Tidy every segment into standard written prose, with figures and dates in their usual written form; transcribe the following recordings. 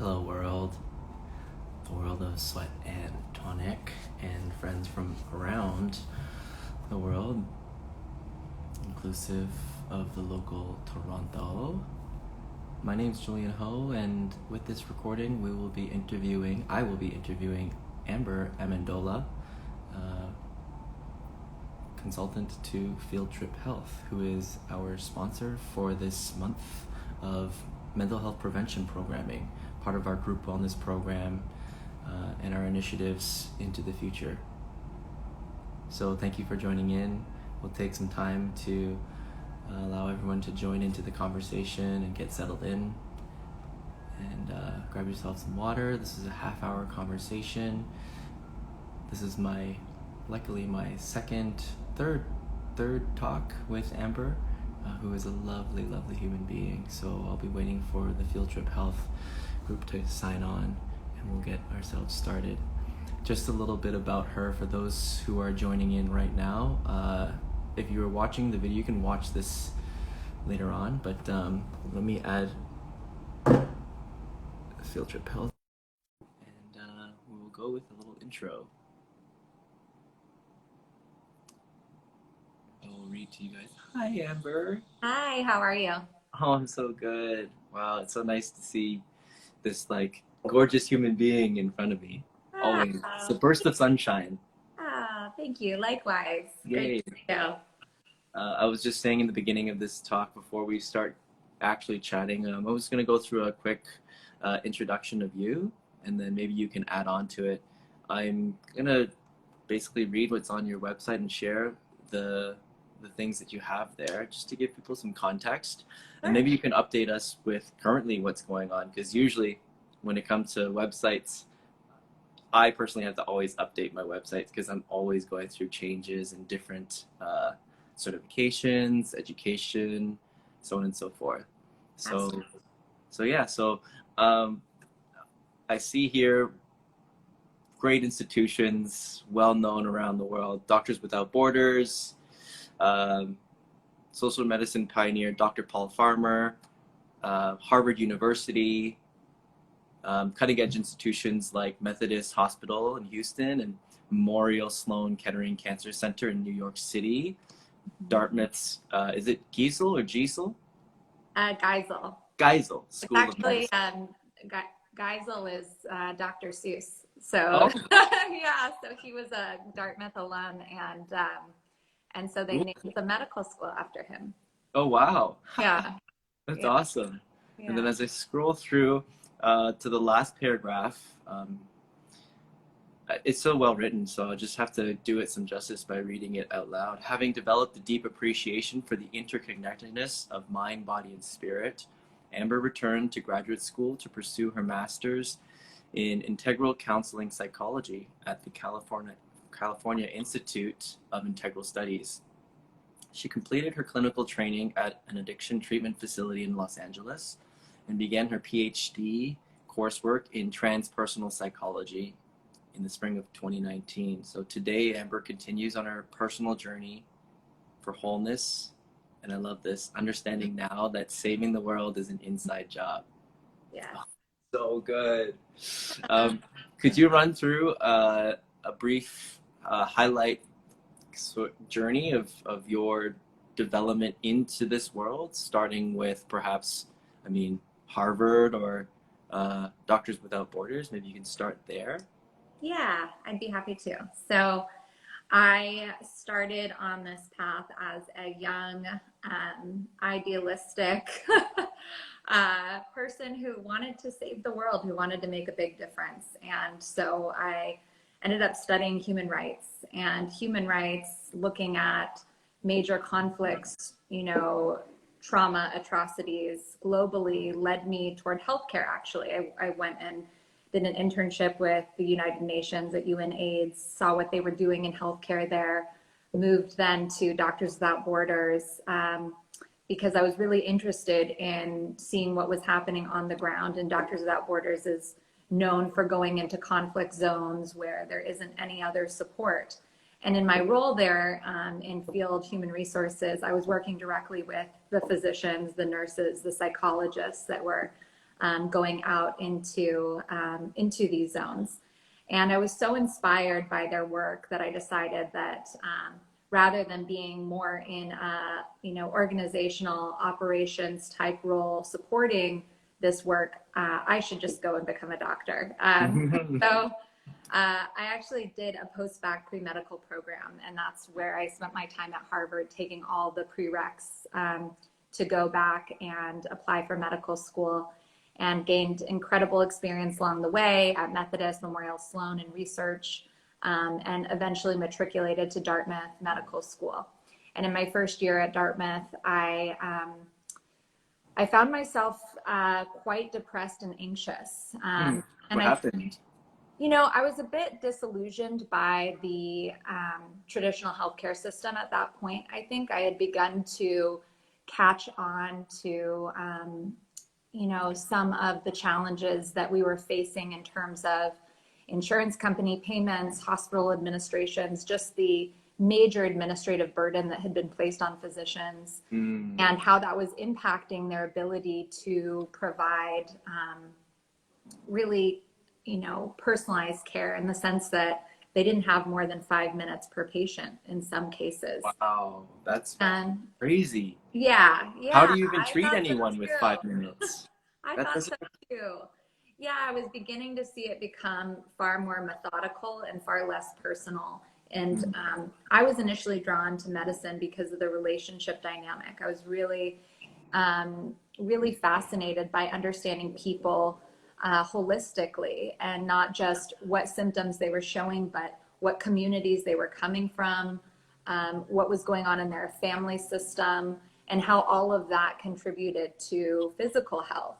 Hello world, the world of sweat and tonic and friends from around the world, inclusive of the local Toronto. My name's Julian Ho, and with this recording I will be interviewing Amber Amendola, consultant to Field Trip Health, who is our sponsor for this month of mental health prevention programming, part of our group wellness program and our initiatives into the future. So thank you for joining in. We'll take some time to allow everyone to join into the conversation and get settled in. And grab yourself some water. This is a half-hour conversation. This is luckily my third talk with Amber, who is a lovely, lovely human being. So I'll be waiting for the Field Trip Health group to sign on, and we'll get ourselves started. Just a little bit about her for those who are joining in right now. If you are watching the video, you can watch this later on, but let me add Field Trip Health, and we'll go with a little intro. I will read to you guys. Hi, Amber. Hi, how are you? Oh, I'm so good. Wow, it's so nice to see this gorgeous human being in front of me. Always. It's a burst of sunshine. Thank you. Likewise. Yay. Great to see you. I was just saying in the beginning of this talk, before we start actually chatting, I was going to go through a quick introduction of you, and then maybe you can add on to it. I'm going to basically read what's on your website and share the things that you have there, just to give people some context. Sure. And maybe you can update us with currently what's going on, because usually when it comes to websites, I personally have to always update my websites because I'm always going through changes and different certifications, education, so on and so forth. So I see here great institutions, well known around the world: Doctors Without Borders, social medicine pioneer Dr. Paul Farmer, Harvard University, cutting edge institutions like Methodist Hospital in Houston and Memorial Sloan Kettering Cancer Center in New York City, Dartmouth's, is it Giesel or Giesel? Geisel. Geisel. School it's actually, Geisel is Dr. Seuss. So, yeah, so he was a Dartmouth alum, and so they named the medical school after him. Oh, wow. Yeah. That's awesome. Yeah. And then as I scroll through to the last paragraph, it's so well written, so I'll just have to do it some justice by reading it out loud. Having developed a deep appreciation for the interconnectedness of mind, body, and spirit, Amber returned to graduate school to pursue her master's in integral counseling psychology at the California Institute of Integral Studies. She completed her clinical training at an addiction treatment facility in Los Angeles and began her PhD coursework in transpersonal psychology in the spring of 2019. So today, Amber continues on her personal journey for wholeness, and I love this, understanding now that saving the world is an inside job. Yeah. Oh, so good. Could you run through a brief highlight journey of your development into this world, starting with perhaps, Harvard or Doctors Without Borders? Maybe you can start there. Yeah, I'd be happy to. So I started on this path as a young, idealistic person who wanted to save the world, who wanted to make a big difference. And so I ended up studying human rights, looking at major conflicts, trauma, atrocities globally led me toward healthcare. Actually, I went and did an internship with the United Nations at UNAIDS, saw what they were doing in healthcare there, moved then to Doctors Without Borders because I was really interested in seeing what was happening on the ground. And Doctors Without Borders is known for going into conflict zones where there isn't any other support. And in my role there in field human resources, I was working directly with the physicians, the nurses, the psychologists that were going out into these zones. And I was so inspired by their work that I decided that rather than being more in a organizational operations type role supporting this work, I should just go and become a doctor. So I actually did a post-bac pre-medical program, and that's where I spent my time at Harvard taking all the prereqs to go back and apply for medical school, and gained incredible experience along the way at Methodist, Memorial Sloan in research, and eventually matriculated to Dartmouth Medical School. And in my first year at Dartmouth, I found myself quite depressed and anxious. And what happened? I was a bit disillusioned by the traditional healthcare system at that point. I think I had begun to catch on to some of the challenges that we were facing in terms of insurance company payments, hospital administrations, just the major administrative burden that had been placed on physicians, and how that was impacting their ability to provide really, personalized care, in the sense that they didn't have more than 5 minutes per patient in some cases. Wow, that's crazy. Yeah. How do you even treat anyone with 5 minutes? I thought so too. Yeah, I was beginning to see it become far more methodical and far less personal. And I was initially drawn to medicine because of the relationship dynamic. I was really, really fascinated by understanding people holistically, and not just what symptoms they were showing, but what communities they were coming from, what was going on in their family system, and how all of that contributed to physical health.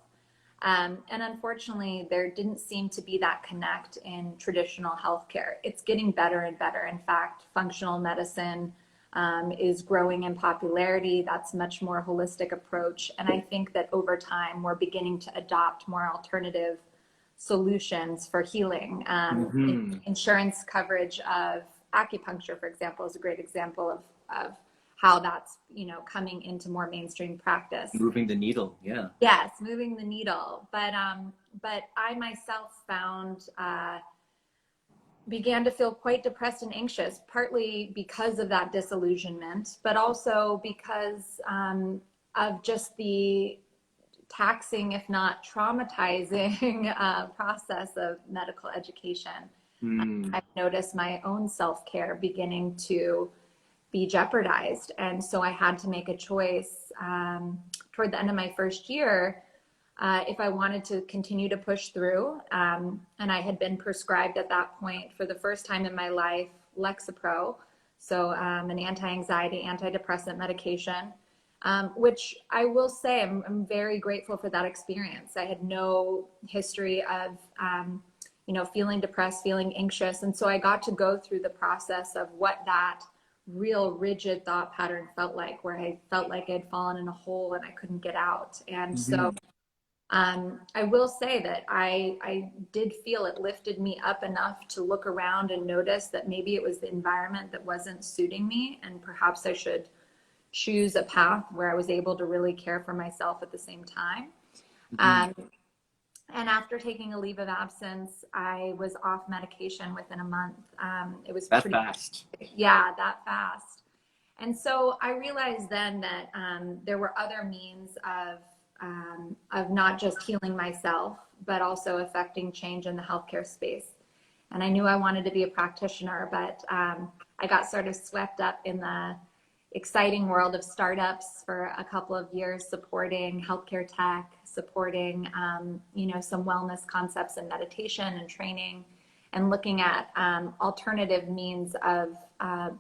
And unfortunately, there didn't seem to be that connect in traditional healthcare. It's getting better and better. In fact, functional medicine is growing in popularity. That's a much more holistic approach. And I think that over time, we're beginning to adopt more alternative solutions for healing. Insurance coverage of acupuncture, for example, is a great example of how that's coming into more mainstream practice. Moving the needle, yeah. Yes, moving the needle. But I myself began to feel quite depressed and anxious, partly because of that disillusionment, but also because of just the taxing, if not traumatizing, process of medical education. I've noticed my own self-care beginning to be jeopardized. And so I had to make a choice toward the end of my first year if I wanted to continue to push through. And I had been prescribed at that point, for the first time in my life, Lexapro, so an anti-anxiety, antidepressant medication, which I will say I'm very grateful for that experience. I had no history of feeling depressed, feeling anxious. And so I got to go through the process of what that real rigid thought pattern felt like, where I felt like I'd fallen in a hole and I couldn't get out. And so I will say that I did feel it lifted me up enough to look around and notice that maybe it was the environment that wasn't suiting me, and perhaps I should choose a path where I was able to really care for myself at the same time. And after taking a leave of absence, I was off medication within a month. It was that pretty fast. Yeah, that fast. And so I realized then that there were other means of not just healing myself, but also affecting change in the healthcare space. And I knew I wanted to be a practitioner, but I got sort of swept up in the exciting world of startups for a couple of years, supporting healthcare tech, supporting some wellness concepts and meditation and training, and looking at alternative means of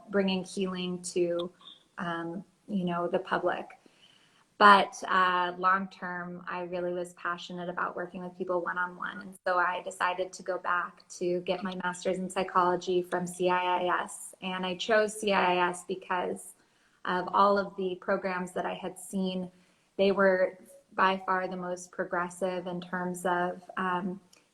bringing healing to the public. But long term, I really was passionate about working with people one-on-one. And so I decided to go back to get my master's in psychology from CIIS. And I chose CIIS because of all of the programs that I had seen. They were by far the most progressive in terms of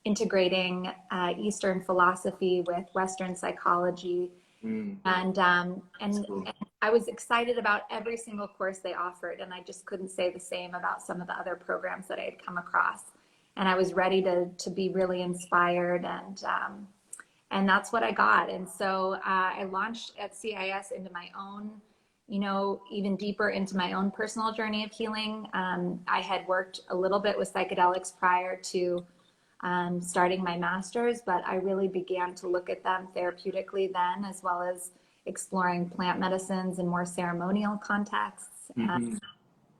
integrating Eastern philosophy with Western psychology. And Cool. I was excited about every single course they offered, and I just couldn't say the same about some of the other programs that I had come across. and I was ready to be really inspired, and that's what I got. And so I launched at CIS into my own, even deeper into my own personal journey of healing. I had worked a little bit with psychedelics prior to starting my master's, but I really began to look at them therapeutically then, as well as exploring plant medicines in more ceremonial contexts.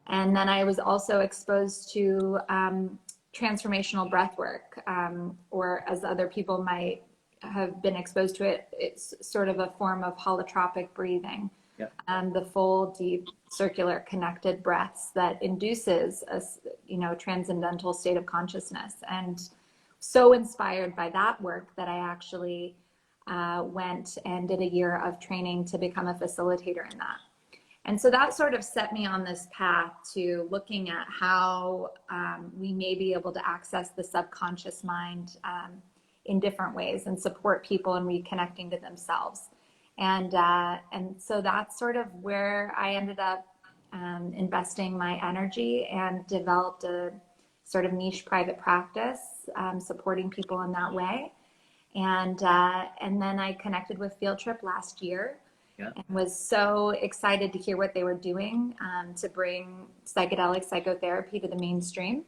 And then I was also exposed to transformational breath work, or as other people might have been exposed to it, it's sort of a form of holotropic breathing. Yeah. The full, deep, circular, connected breaths that induces a transcendental state of consciousness. And so inspired by that work that I actually went and did a year of training to become a facilitator in that. And so that sort of set me on this path to looking at how we may be able to access the subconscious mind in different ways and support people in reconnecting to themselves. And so that's sort of where I ended up investing my energy and developed a sort of niche private practice, supporting people in that way. And then I connected with Field Trip last year. Yeah. And was so excited to hear what they were doing to bring psychedelic psychotherapy to the mainstream.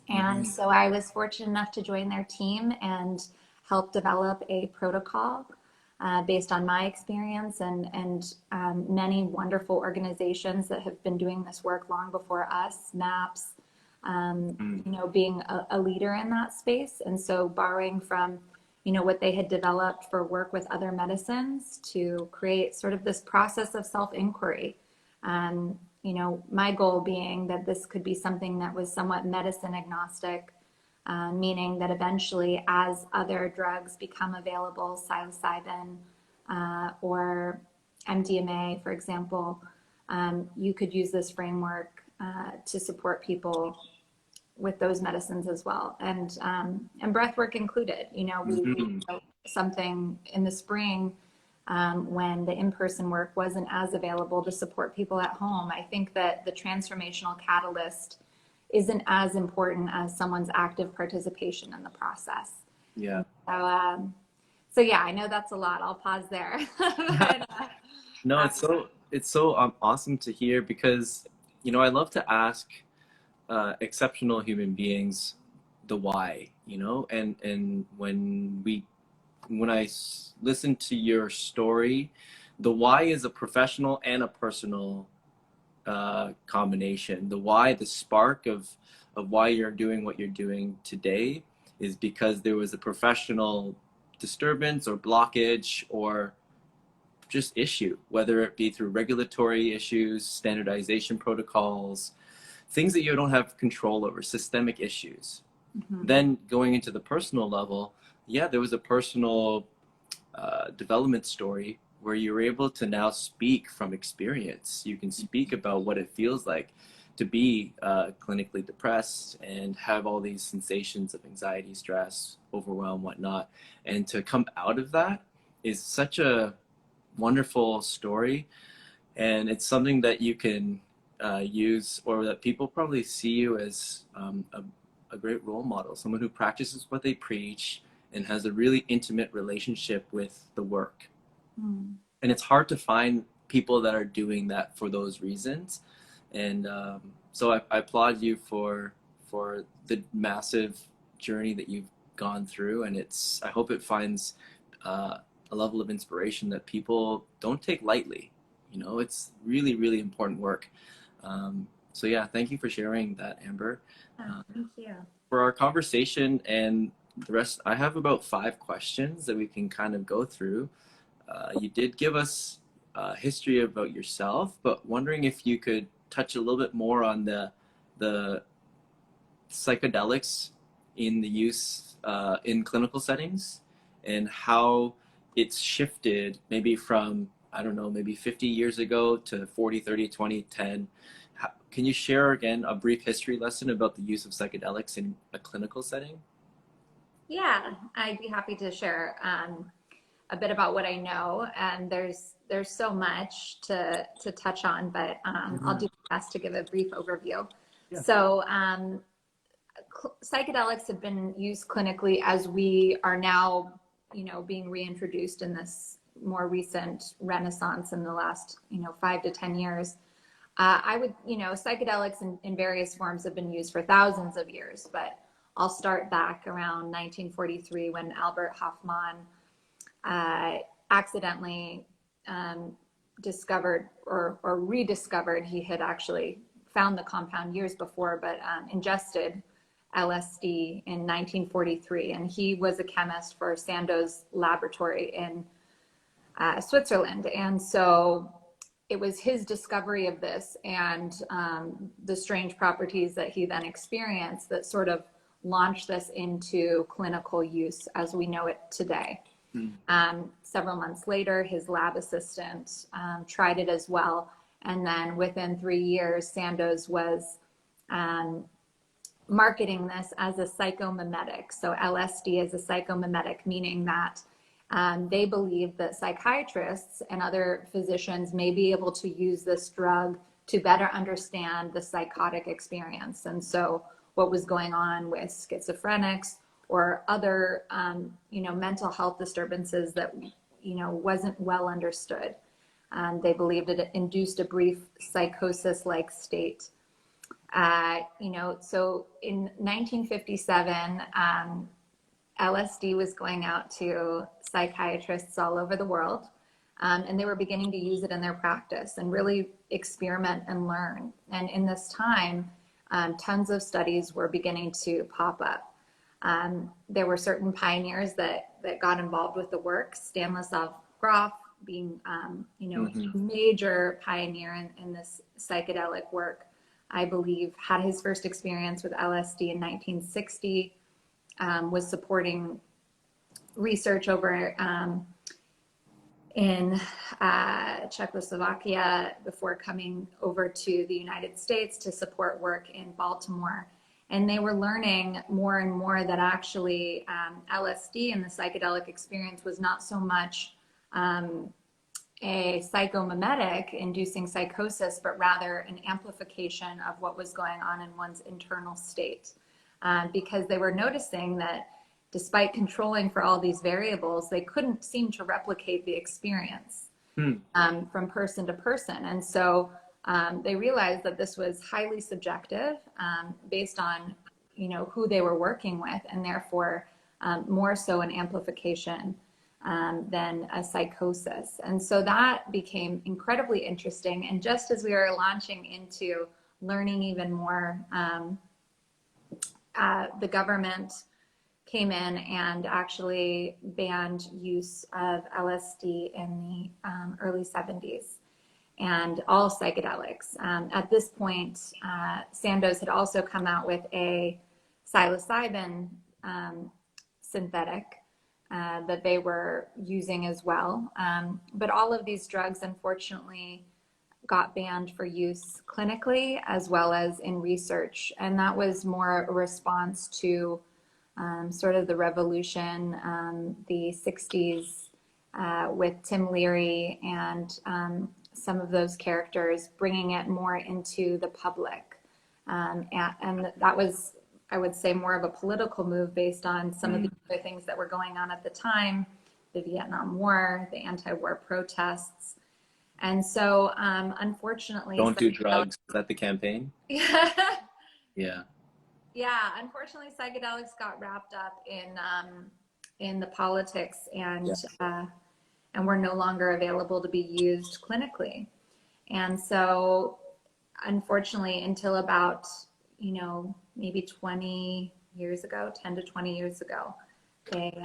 And so I was fortunate enough to join their team and help develop a protocol based on my experience and many wonderful organizations that have been doing this work long before us, MAPS, being a leader in that space. And so borrowing from what they had developed for work with other medicines to create sort of this process of self-inquiry. My goal being that this could be something that was somewhat medicine agnostic, meaning that eventually as other drugs become available, psilocybin or MDMA, for example, you could use this framework to support people with those medicines as well, and breath work included. We did something in the spring when the in-person work wasn't as available to support people at home. I think that the transformational catalyst isn't as important as someone's active participation in the process. Yeah. So yeah, I know that's a lot. I'll pause there. But, No, it's so awesome to hear, because I love to ask exceptional human beings the why, and when I listen to your story, the why is a professional and a personal combination. The why, the spark of why you're doing what you're doing today, is because there was a professional disturbance or blockage or just issue, whether it be through regulatory issues, standardization protocols, things that you don't have control over, systemic issues. Then going into the personal level, there was a personal development story where you're able to now speak from experience. You can speak about what it feels like to be clinically depressed and have all these sensations of anxiety, stress, overwhelm, whatnot. And to come out of that is such a wonderful story. And it's something that you can use, or that people probably see you as a great role model, someone who practices what they preach and has a really intimate relationship with the work. And it's hard to find people that are doing that for those reasons. And so I applaud you for the massive journey that you've gone through. And I hope it finds a level of inspiration that people don't take lightly. It's really, really important work. So yeah, thank you for sharing that, Amber. Thank you. For our conversation and the rest, I have about 5 questions that we can kind of go through. You did give us a history about yourself, but wondering if you could touch a little bit more on the psychedelics in the use in clinical settings, and how it's shifted maybe from, I don't know, maybe 50 years ago to 40, 30, 20, 10. Can you share again a brief history lesson about the use of psychedelics in a clinical setting? Yeah, I'd be happy to share a bit about what I know, and there's so much to touch on, but I'll do my best to give a brief overview. Yeah. So psychedelics have been used clinically as we are now, being reintroduced in this more recent renaissance in the last, 5 to 10 years. Psychedelics in various forms have been used for thousands of years, but I'll start back around 1943 when Albert Hofmann accidentally discovered or rediscovered, he had actually found the compound years before, but ingested LSD in 1943. And he was a chemist for Sandoz's laboratory in Switzerland. And so it was his discovery of this and the strange properties that he then experienced that sort of launched this into clinical use as we know it today. Several months later, his lab assistant tried it as well. And then within 3 years, Sandoz was marketing this as a psychomimetic. So LSD is a psychomimetic, meaning that they believe that psychiatrists and other physicians may be able to use this drug to better understand the psychotic experience. And so what was going on with schizophrenics or other, mental health disturbances that, wasn't well understood. They believed it induced a brief psychosis-like state. So in 1957, LSD was going out to psychiatrists all over the world, and they were beginning to use it in their practice and really experiment and learn. And in this time, tons of studies were beginning to pop up. There were certain pioneers that got involved with the work, Stanislav Grof being, a major pioneer in this psychedelic work. I believe had his first experience with LSD in 1960, was supporting research over in Czechoslovakia before coming over to the United States to support work in Baltimore. And they were learning more and more that actually LSD and the psychedelic experience was not so much a psychomimetic inducing psychosis, but rather an amplification of what was going on in one's internal state. Because they were noticing that despite controlling for all these variables, they couldn't seem to replicate the experience from person to person. And so they realized that this was highly subjective based on, who they were working with, and therefore more so an amplification than a psychosis. And so that became incredibly interesting. And just as we were launching into learning even more, the government came in and actually banned use of LSD in the early 70s and all psychedelics. At this point, Sandoz had also come out with a psilocybin synthetic that they were using as well. But all of these drugs, unfortunately, got banned for use clinically as well as in research. And that was more a response to sort of the revolution, the 60s with Tim Leary and some of those characters, bringing it more into the public. And that was, I would say, more of a political move based on some of the other things that were going on at the time, the Vietnam War, the anti-war protests. And so, unfortunately... Don't do drugs. Is that the campaign? Yeah. Yeah. Yeah, unfortunately, psychedelics got wrapped up in the politics and were no longer available to be used clinically. And so, unfortunately, until about, maybe 20 years ago, 10 to 20 years ago, they,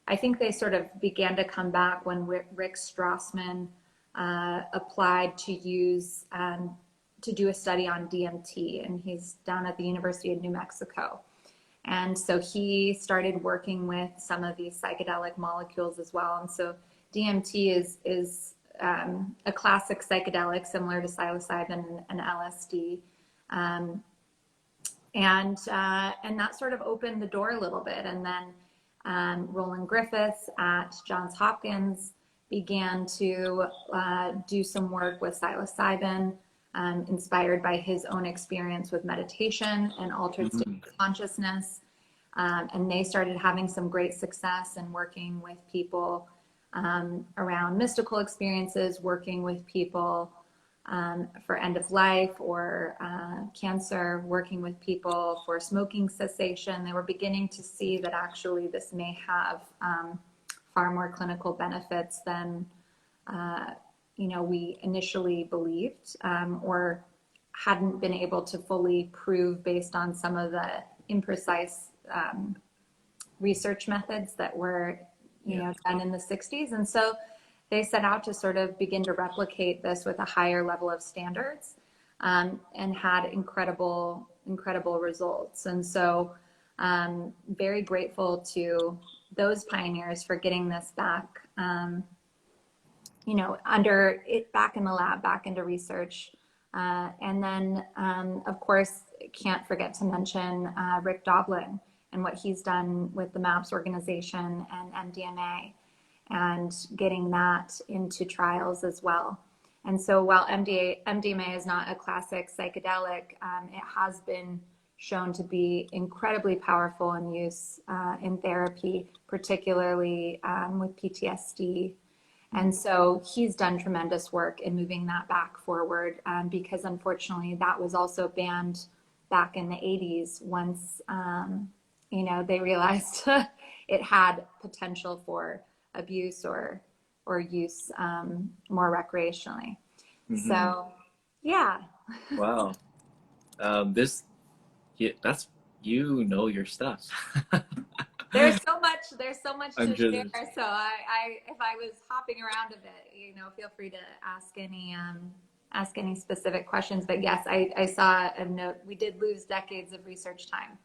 I think they sort of began to come back when Rick Strassman applied to use to do a study on DMT, and he's down at the University of New Mexico. And so he started working with some of these psychedelic molecules as well. And so DMT is a classic psychedelic similar to psilocybin and LSD. And that sort of opened the door a little bit. And then Roland Griffiths at Johns Hopkins began to do some work with psilocybin. inspired by his own experience with meditation and altered state of consciousness. And they started having some great success in working with people around mystical experiences, working with people for end of life or cancer, working with people for smoking cessation. They were beginning to see that actually this may have far more clinical benefits than we initially believed, or hadn't been able to fully prove based on some of the imprecise research methods that were done in the 60s. And so they set out to sort of begin to replicate this with a higher level of standards, and had incredible results. And so very grateful to those pioneers for getting this back, under it, back in the lab, back into research. And then, of course, can't forget to mention Rick Doblin and what he's done with the MAPS organization and MDMA, and getting that into trials as well. And so while MDMA is not a classic psychedelic, it has been shown to be incredibly powerful in use in therapy, particularly with PTSD. And so he's done tremendous work in moving that back forward, because unfortunately that was also banned back in the 80s once they realized it had potential for abuse or use more recreationally. Mm-hmm. So, yeah. Wow. That's your stuff. There's so much to share. So I if I was hopping around a bit, feel free to ask any specific questions. But yes, I saw a note. We did lose decades of research time,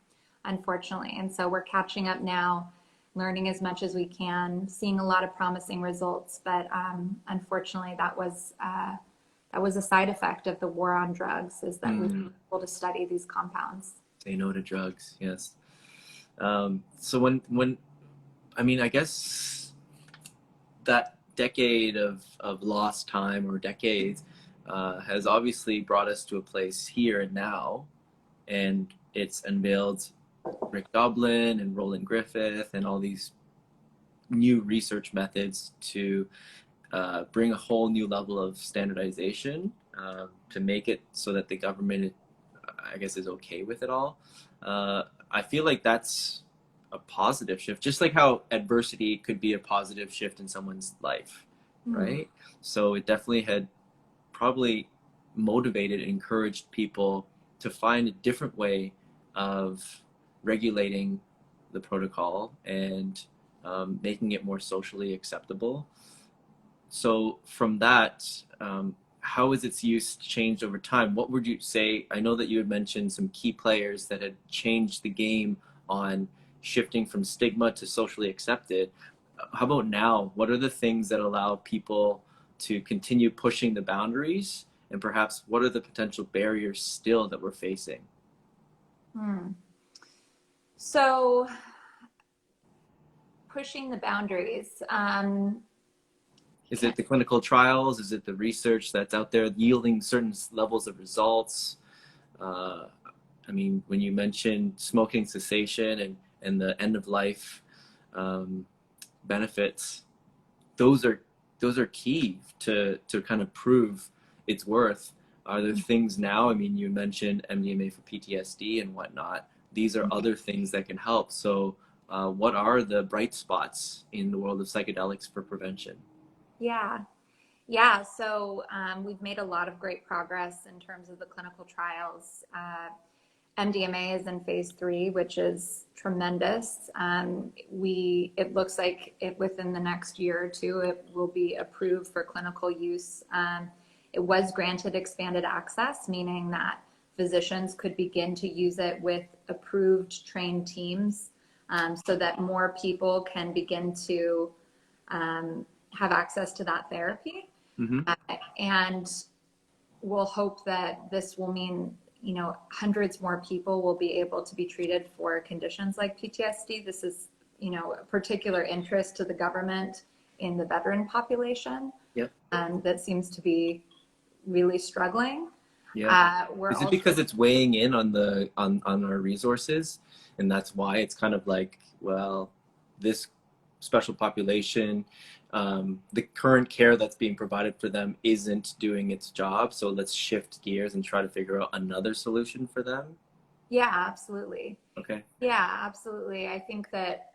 unfortunately, and so we're catching up now, learning as much as we can, seeing a lot of promising results. But unfortunately, that was a side effect of the war on drugs, is that we've been able to study these compounds. Say no to drugs, yes. So when I guess that decade of lost time, or decades, has obviously brought us to a place here and now, and it's unveiled Rick Doblin and Roland Griffith and all these new research methods to bring a whole new level of standardization, to make it so that the government, I guess, is okay with it all. I feel like that's a positive shift, just like how adversity could be a positive shift in someone's life, right? So it definitely had probably motivated and encouraged people to find a different way of regulating the protocol and making it more socially acceptable. So from that, how has its use changed over time? What would you say? I know that you had mentioned some key players that had changed the game on shifting from stigma to socially accepted. How about now? What are the things that allow people to continue pushing the boundaries? And perhaps what are the potential barriers still that we're facing? So pushing the boundaries. Is it the clinical trials? Is it the research that's out there yielding certain levels of results? When you mentioned smoking cessation and the end of life benefits, those are key to kind of prove its worth. Are there things now? You mentioned MDMA for PTSD and whatnot. These are other things that can help. So what are the bright spots in the world of psychedelics for prevention? Yeah. So we've made a lot of great progress in terms of the clinical trials. MDMA is in phase 3, which is tremendous. It looks like within the next year or two, it will be approved for clinical use. It was granted expanded access, meaning that physicians could begin to use it with approved trained teams, so that more people can begin to have access to that therapy. And we'll hope that this will mean, hundreds more people will be able to be treated for conditions like PTSD. This is, a particular interest to the government in the veteran population. Yep. That seems to be really struggling. Yeah. We're Is it also, because it's weighing in on the on our resources, and that's why it's kind of like, well, this special population, the current care that's being provided for them isn't doing its job, so let's shift gears and try to figure out another solution for them. yeah, absolutely. Okay. Yeah, absolutely. I think that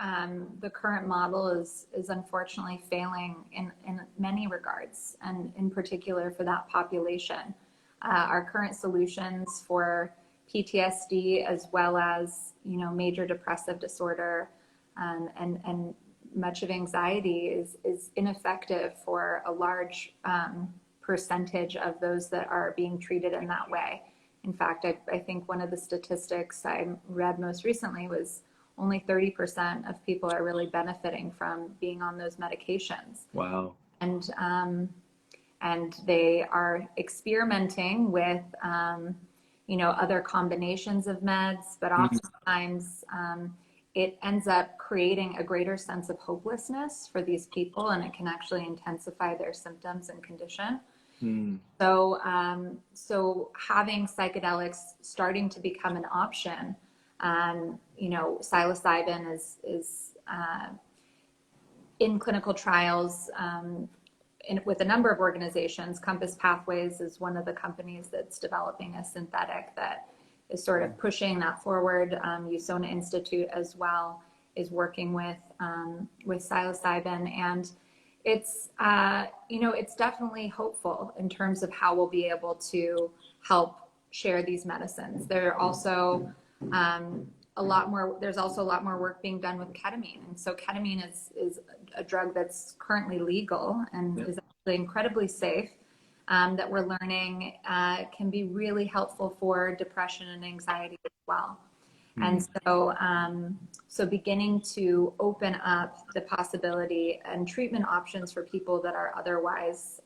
the current model is unfortunately failing in many regards, and in particular for that population. Our current solutions for PTSD, as well as major depressive disorder, and much of anxiety, is ineffective for a large percentage of those that are being treated in that way. In fact, I think one of the statistics I read most recently was only 30% of people are really benefiting from being on those medications. Wow. And they are experimenting with, other combinations of meds, but oftentimes it ends up creating a greater sense of hopelessness for these people, and it can actually intensify their symptoms and condition. Mm. So having psychedelics starting to become an option, psilocybin is in clinical trials with a number of organizations. Compass Pathways is one of the companies that's developing a synthetic that is sort of pushing that forward. USONA Institute as well is working with psilocybin, and it's it's definitely hopeful in terms of how we'll be able to help share these medicines. There are also there's also a lot more work being done with ketamine, and so ketamine is a drug that's currently legal and is actually incredibly safe, that we're learning can be really helpful for depression and anxiety as well. And so beginning to open up the possibility and treatment options for people that are otherwise,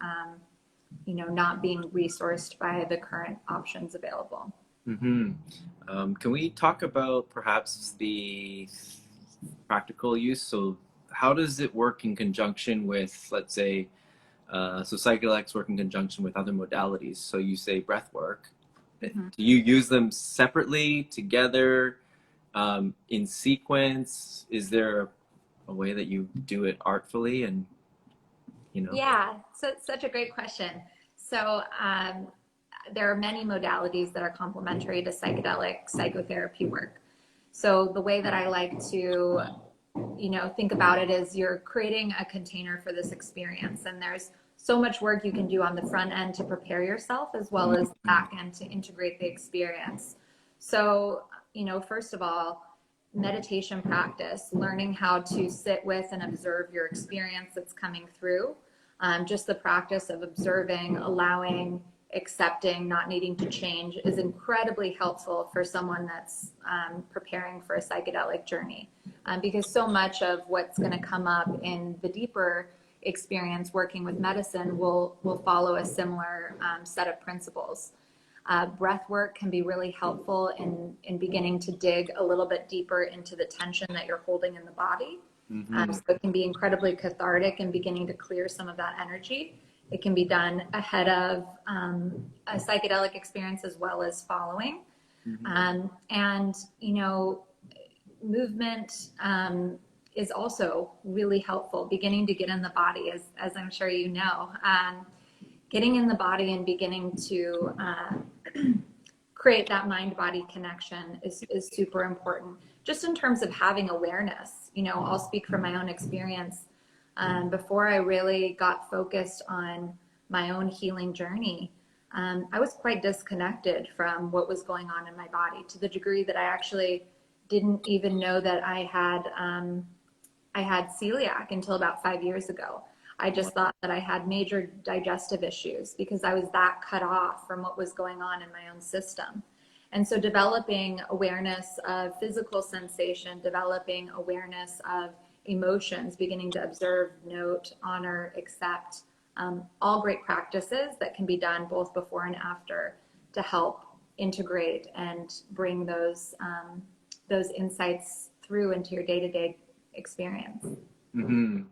not being resourced by the current options available. Can we talk about perhaps the practical use? So how does it work in conjunction with, let's say, so psychedelics work in conjunction with other modalities. So you say breath work. Do you use them separately, together, in sequence? Is there a way that you do it artfully and, Yeah, so it's such a great question. So there are many modalities that are complementary to psychedelic psychotherapy work. So the way that I like to, think about it is you're creating a container for this experience, and there's so much work you can do on the front end to prepare yourself, as well as the back end to integrate the experience. So, first of all, meditation practice, learning how to sit with and observe your experience that's coming through. Just the practice of observing, allowing, accepting, not needing to change is incredibly helpful for someone that's preparing for a psychedelic journey, because so much of what's going to come up in the deeper experience working with medicine will follow a similar set of principles. Breath work can be really helpful in beginning to dig a little bit deeper into the tension that you're holding in the body. So it can be incredibly cathartic and beginning to clear some of that energy. It can be done ahead of a psychedelic experience as well as following. And, movement is also really helpful, beginning to get in the body, as I'm sure you know. Getting in the body and beginning to create that mind-body connection is super important, just in terms of having awareness. I'll speak from my own experience. Before I really got focused on my own healing journey, I was quite disconnected from what was going on in my body, to the degree that I actually didn't even know that I had celiac until about 5 years ago. I just thought that I had major digestive issues because I was that cut off from what was going on in my own system. And so developing awareness of physical sensation, developing awareness of emotions, beginning to observe, note, honor, accept, all great practices that can be done both before and after to help integrate and bring those insights through into your day-to-day experience.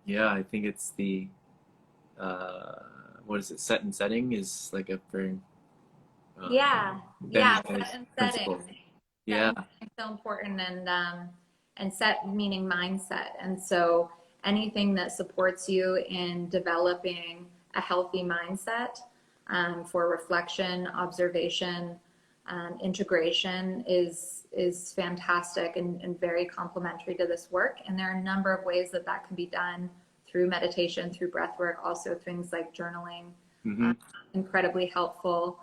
Yeah, I think it's the what is it? Set and setting is like a very Yeah, yeah, Standardized set and setting. principles. Set Yeah. and setting so important, and set meaning mindset. And so anything that supports you in developing a healthy mindset, for reflection, observation, integration is fantastic and very complementary to this work. And there are a number of ways that that can be done through meditation, through breath work, also things like journaling, Hmm. incredibly helpful,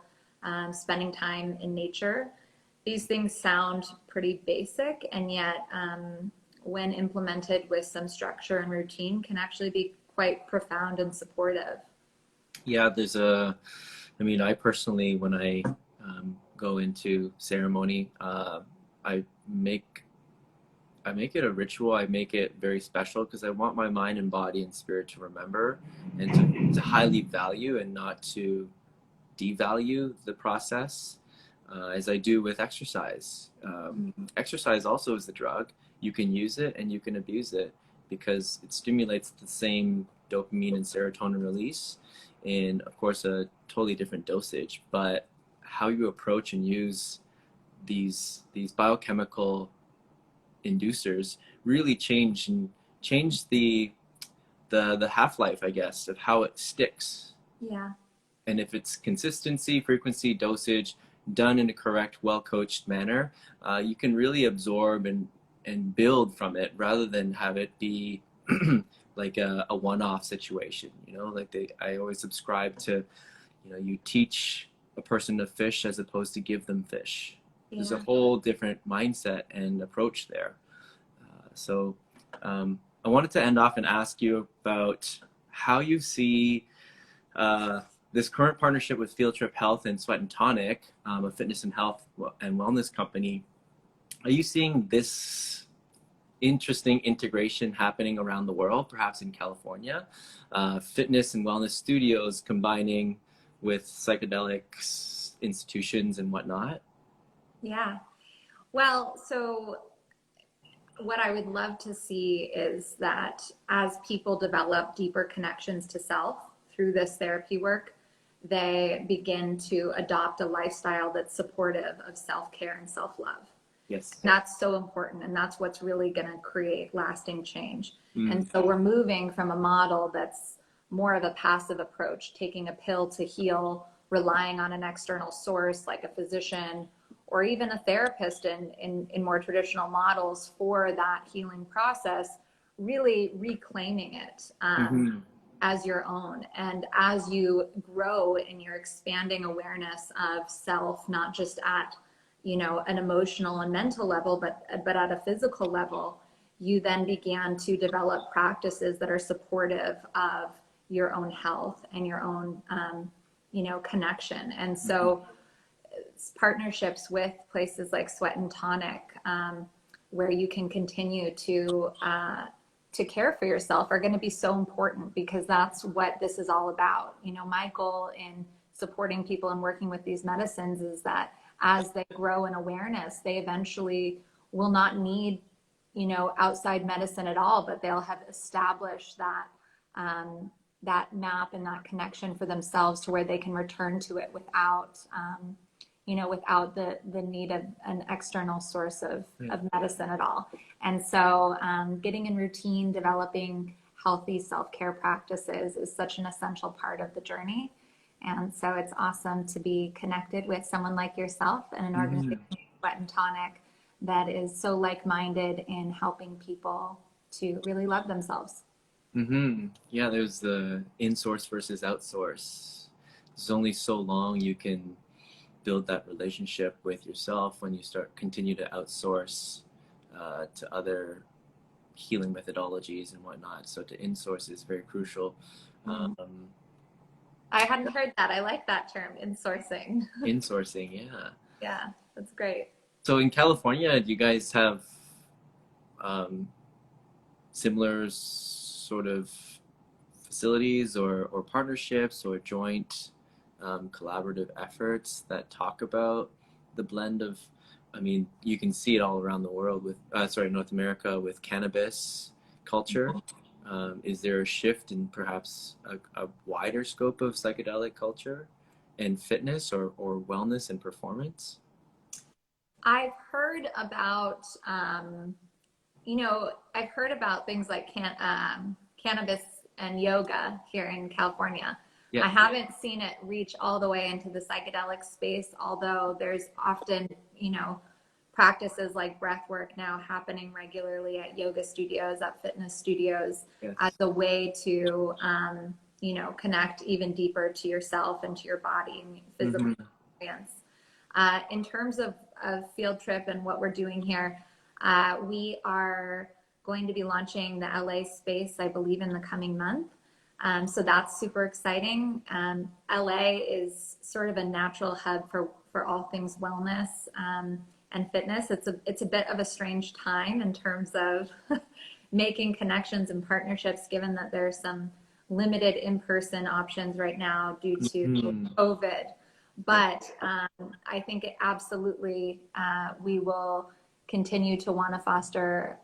spending time in nature. These things sound pretty basic, and yet when implemented with some structure and routine can actually be quite profound and supportive. Yeah, I mean, I personally, when I go into ceremony, I make I make it a ritual. I make it very special because I want my mind and body and spirit to remember and to highly value and not to devalue the process, as I do with exercise. Exercise also is the drug. You can use it and you can abuse it because it stimulates the same dopamine and serotonin release in, of course, a totally different dosage. But how you approach and use these biochemical inducers really change the half-life, I guess, of how it sticks. Yeah. And if it's consistency, frequency, dosage, done in a correct, well-coached manner, you can really absorb and build from it rather than have it be like a one-off situation. I always subscribe to, you teach a person to fish as opposed to give them fish. There's a Yeah. whole different mindset and approach there. So I wanted to end off and ask you about how you see this current partnership with Field Trip Health and Sweat and Tonic, a fitness and health and wellness company. Are you seeing this interesting integration happening around the world, perhaps in California? Fitness and wellness studios combining with psychedelics institutions and whatnot? Yeah. Well, so what I would love to see is that as people develop deeper connections to self through this therapy work, they begin to adopt a lifestyle that's supportive of self-care and self-love. Yes. That's so important, and that's what's really going to create lasting change. Mm. And so we're moving from a model that's more of a passive approach, taking a pill to heal, relying on an external source like a physician or even a therapist in more traditional models for that healing process, really reclaiming it as your own. And as you grow and you're expanding awareness of self, not just at an emotional and mental level, but at a physical level, you then began to develop practices that are supportive of your own health and your own, connection. And so partnerships with places like Sweat and Tonic, where you can continue to care for yourself, are going to be so important, because that's what this is all about. My goal in supporting people and working with these medicines is that as they grow in awareness, they eventually will not need, outside medicine at all, but they'll have established that map and that connection for themselves to where they can return to it without, without the need of an external source of medicine at all. And so getting in routine, developing healthy self-care practices is such an essential part of the journey. And so it's awesome to be connected with someone like yourself and an organization like Sweat and Tonic that is so like-minded in helping people to really love themselves. Yeah, there's the in-source versus outsource. There's only so long you can build that relationship with yourself when you continue to outsource to other healing methodologies and whatnot. So to in-source is very crucial. I hadn't heard that. I like that term, in-sourcing. In-sourcing, yeah. Yeah, that's great. So in California, do you guys have similar sort of facilities or partnerships or joint collaborative efforts that talk about the blend of, I mean, you can see it all around the world with, North America with cannabis culture. Is there a shift in perhaps a wider scope of psychedelic culture and fitness or wellness and performance? I've heard about, I've heard about things like cannabis and yoga here in California. Yeah. I haven't seen it reach all the way into the psychedelic space, although there's often, practices like breath work now happening regularly at yoga studios, at fitness studios, Yes. as a way to, connect even deeper to yourself and to your body and physical experience. In terms of field trip and what we're doing here, we are going to be launching the LA space, I believe, in the coming month. So that's super exciting. LA is sort of a natural hub for all things wellness and fitness. It's a bit of a strange time in terms of making connections and partnerships, given that there's some limited in-person options right now due to COVID. But I think it absolutely we will continue to want to foster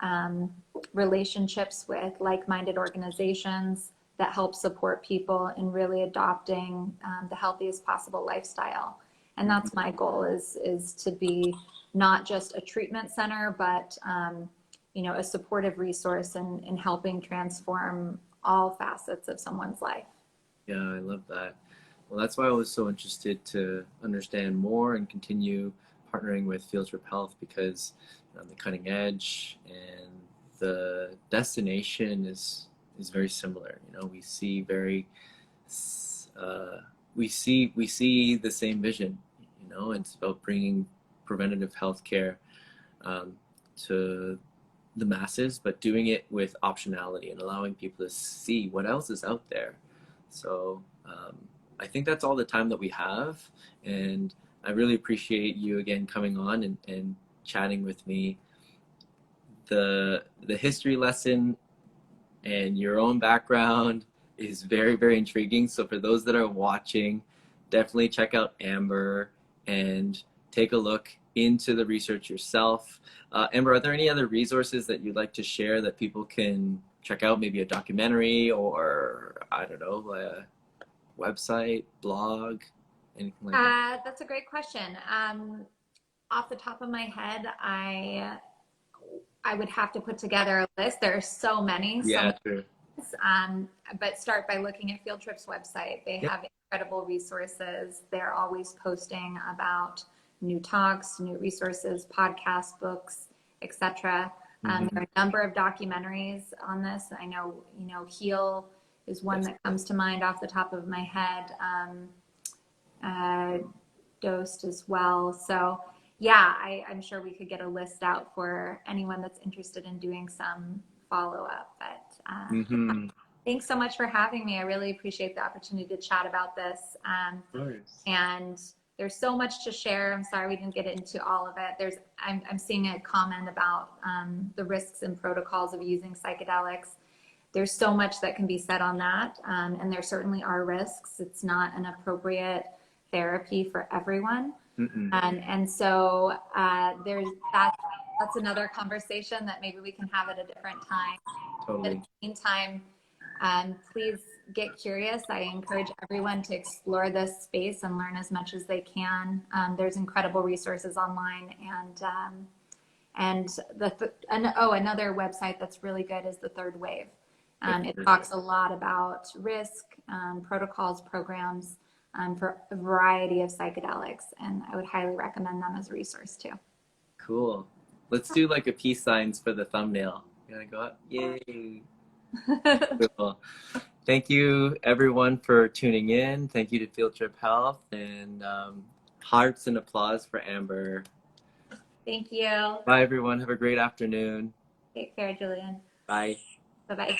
relationships with like-minded organizations that help support people in really adopting the healthiest possible lifestyle. And that's my goal, is to be not just a treatment center, but a supportive resource in helping transform all facets of someone's life. Yeah, I love that. Well, that's why I was so interested to understand more and continue partnering with Field Trip Health, because the cutting edge and the destination is very similar. We see we see the same vision. It's about bringing preventative health care to the masses, but doing it with optionality and allowing people to see what else is out there. So I think that's all the time that we have, and I really appreciate you again coming on and chatting with me. The history lesson and your own background is very, very intriguing. So for those that are watching, definitely check out Amber and take a look into the research yourself. Amber, are there any other resources that you'd like to share that people can check out? Maybe a documentary, or I don't know, a website, blog, anything like that? That's a great question. Off the top of my head, I would have to put together a list. There are so many. Yeah, true. But start by looking at Field Trip's website. They have incredible resources. They're always posting about new talks, new resources, podcasts, books, etc. There are a number of documentaries on this. I know, Heal is one that comes to mind off the top of my head. Dosed as well. So yeah, I'm sure we could get a list out for anyone that's interested in doing some follow-up. But thanks so much for having me. I really appreciate the opportunity to chat about this. And there's so much to share. I'm sorry we didn't get into all of it. I'm seeing a comment about the risks and protocols of using psychedelics. There's so much that can be said on that, and there certainly are risks. It's not an appropriate therapy for everyone. And so that's another conversation that maybe we can have at a different time. Totally. But in the meantime, please get curious. I encourage everyone to explore this space and learn as much as they can. There's incredible resources online, and another website that's really good is The Third Wave. It talks a lot about risk, protocols, programs for a variety of psychedelics, and I would highly recommend them as a resource too. Cool. Let's do like a peace signs for the thumbnail. You gotta go up. Yay. Cool. Thank you everyone for tuning in. Thank you to Field Trip Health, and hearts and applause for Amber. Thank you. Bye everyone. Have a great afternoon. Take care, Julian. Bye. Bye-bye.